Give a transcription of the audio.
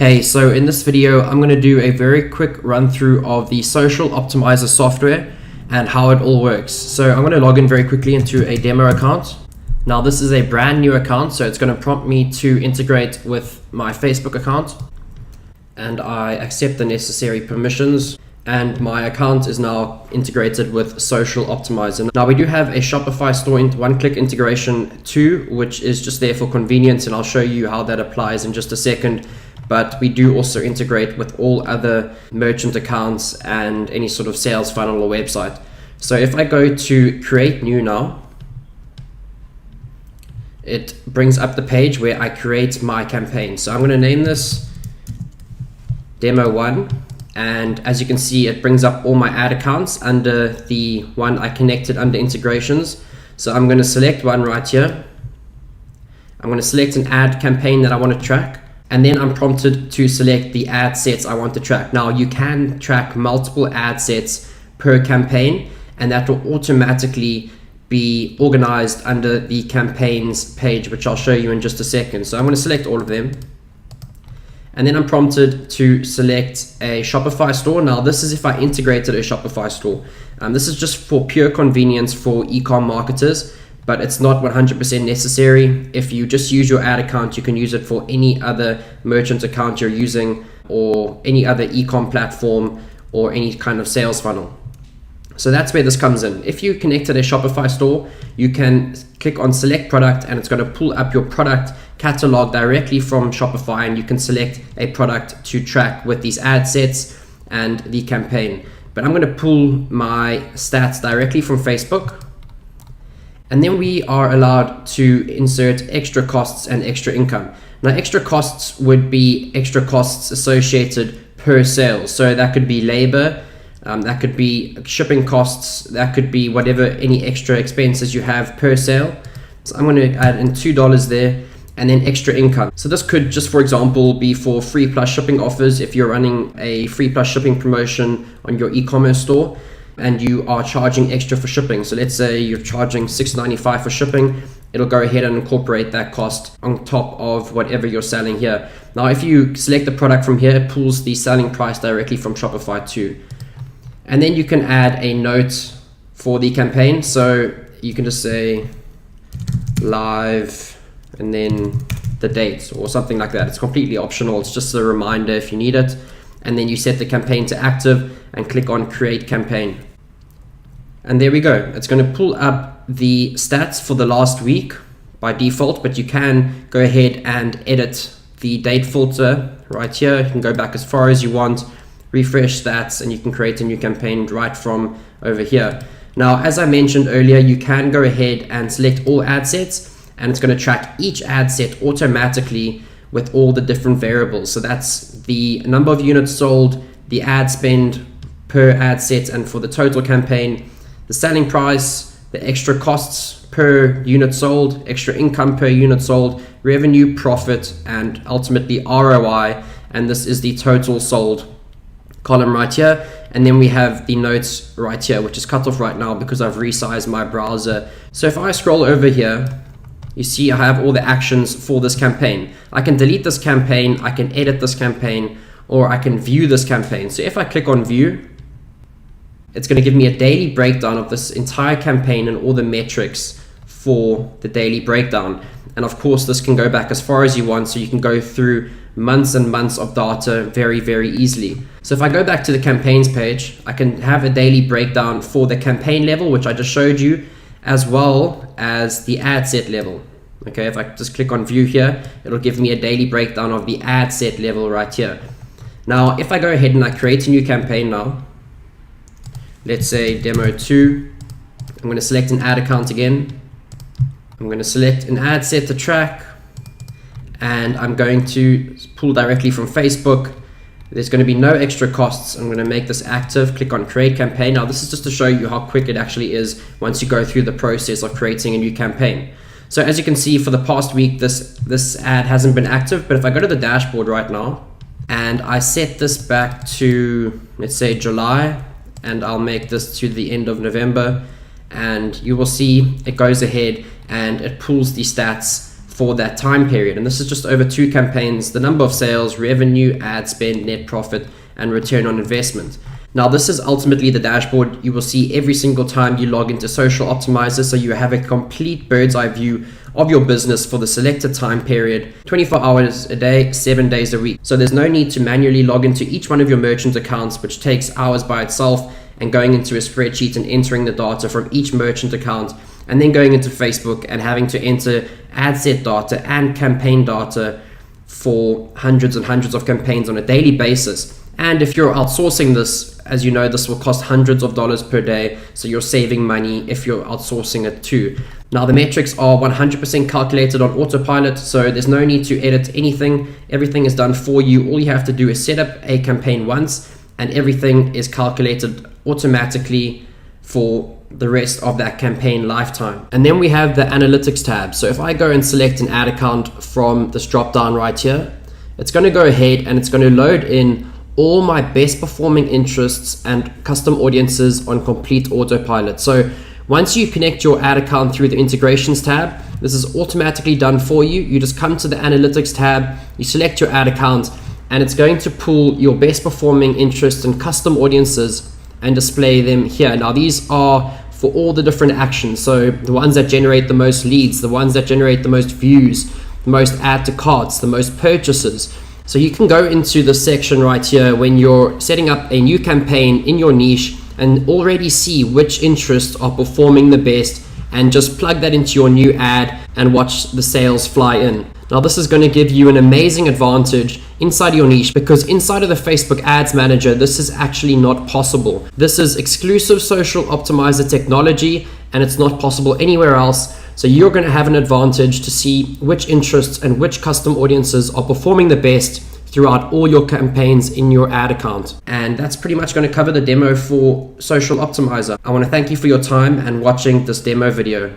Hey, so in this video, I'm going to do a very quick run through of the Social Optimizer software and how it all works. So I'm going to log in very quickly into a demo account. Now this is a brand new account, so it's going to prompt me to integrate with my Facebook account. And I accept the necessary permissions. And my account is now integrated with Social Optimizer. Now we do have a Shopify store one-click integration too, which is just there for convenience, and I'll show you how that applies in just a second. But we do also integrate with all other merchant accounts and any sort of sales funnel or website. So if I go to create new now, it brings up the page where I create my campaign. So I'm going to name this Demo 1. And as you can see, it brings up all my ad accounts under the one I connected under integrations. So I'm going to select one right here. I'm going to select an ad campaign that I want to track. And then I'm prompted to select the ad sets I want to track. Now you can track multiple ad sets per campaign, and that will automatically be organized under the campaigns page, which I'll show you in just a second. So I'm going to select all of them. And then I'm prompted to select a Shopify store. Now this is if I integrated a Shopify store. This is just for pure convenience for e-com marketers, but it's not 100% necessary. If you just use your ad account, you can use it for any other merchant account you're using or any other e-com platform or any kind of sales funnel. So that's where this comes in. If you connected a Shopify store, you can click on select product and it's going to pull up your product catalog directly from Shopify, and you can select a product to track with these ad sets and the campaign. But I'm going to pull my stats directly from Facebook. And then we are allowed to insert extra costs and extra income. Now extra costs would be extra costs associated per sale. So that could be labor, that could be shipping costs, that could be whatever, any extra expenses you have per sale. So I'm going to add in $2 there, and then extra income. So this could just, for example, be for free plus shipping offers. If you're running a free plus shipping promotion on your e-commerce store and you are charging extra for shipping. So let's say you're charging $6.95 for shipping. It'll go ahead and incorporate that cost on top of whatever you're selling here. Now, if you select the product from here, it pulls the selling price directly from Shopify too. And then you can add a note for the campaign. So you can just say live and then the date or something like that. It's completely optional. It's just a reminder if you need it. And then you set the campaign to active and click on create campaign. And there we go. It's going to pull up the stats for the last week by default, but you can go ahead and edit the date filter right here. You can go back as far as you want, refresh stats, and you can create a new campaign right from over here. Now, as I mentioned earlier, you can go ahead and select all ad sets, and it's going to track each ad set automatically with all the different variables. So that's the number of units sold, the ad spend per ad set, and for the total campaign, the selling price, the extra costs per unit sold, extra income per unit sold, revenue, profit, and ultimately ROI. And this is the total sold column right here. And then we have the notes right here, which is cut off right now because I've resized my browser. So if I scroll over here, you see I have all the actions for this campaign. I can delete this campaign, I can edit this campaign, or I can view this campaign. So if I click on view, it's going to give me a daily breakdown of this entire campaign and all the metrics for the daily breakdown. And of course, this can go back as far as you want, so you can go through months and months of data very, very easily. So if I go back to the campaigns page, I can have a daily breakdown for the campaign level, which I just showed you, as well as the ad set level. Okay, if I just click on view here, it'll give me a daily breakdown of the ad set level right here. Now, if I go ahead and I create a new campaign now, let's say demo 2, I'm going to select an ad account again. I'm going to select an ad set to track, and I'm going to pull directly from Facebook. There's going to be no extra costs. I'm going to make this active, click on create campaign. Now this is just to show you how quick it actually is once you go through the process of creating a new campaign. So as you can see, for the past week, this ad hasn't been active, but if I go to the dashboard right now and I set this back to, let's say, July, and I'll make this to the end of November, and you will see it goes ahead and it pulls the stats for that time period. And this is just over 2 campaigns, the number of sales, revenue, ad spend, net profit, and return on investment. Now, this is ultimately the dashboard you will see every single time you log into Social Optimizer, so you have a complete bird's eye view of your business for the selected time period, 24 hours a day, 7 days a week. So there's no need to manually log into each one of your merchant accounts, which takes hours by itself, and going into a spreadsheet and entering the data from each merchant account, and then going into Facebook and having to enter ad set data and campaign data for hundreds and hundreds of campaigns on a daily basis. And if you're outsourcing this, as you know, this will cost hundreds of dollars per day, so you're saving money if you're outsourcing it too. Now, the metrics are 100% calculated on autopilot, so there's no need to edit anything. Everything is done for you. All you have to do is set up a campaign once, and everything is calculated automatically for the rest of that campaign lifetime. And then we have the analytics tab. So if I go and select an ad account from this drop down right here, it's going to go ahead and it's going to load in all my best performing interests and custom audiences on complete autopilot. So once you connect your ad account through the integrations tab, this is automatically done for you. You just come to the analytics tab, you select your ad account, and it's going to pull your best performing interests and custom audiences and display them here. Now, these are for all the different actions. So the ones that generate the most leads, the ones that generate the most views, the most add to carts, the most purchases. So you can go into the section right here when you're setting up a new campaign in your niche and already see which interests are performing the best, and just plug that into your new ad and watch the sales fly in. Now, this is going to give you an amazing advantage inside your niche, because inside of the Facebook Ads Manager, this is actually not possible. This is exclusive Social Optimizer technology, and it's not possible anywhere else. So you're going to have an advantage to see which interests and which custom audiences are performing the best throughout all your campaigns in your ad account. And that's pretty much going to cover the demo for Social Optimizer. I want to thank you for your time and watching this demo video.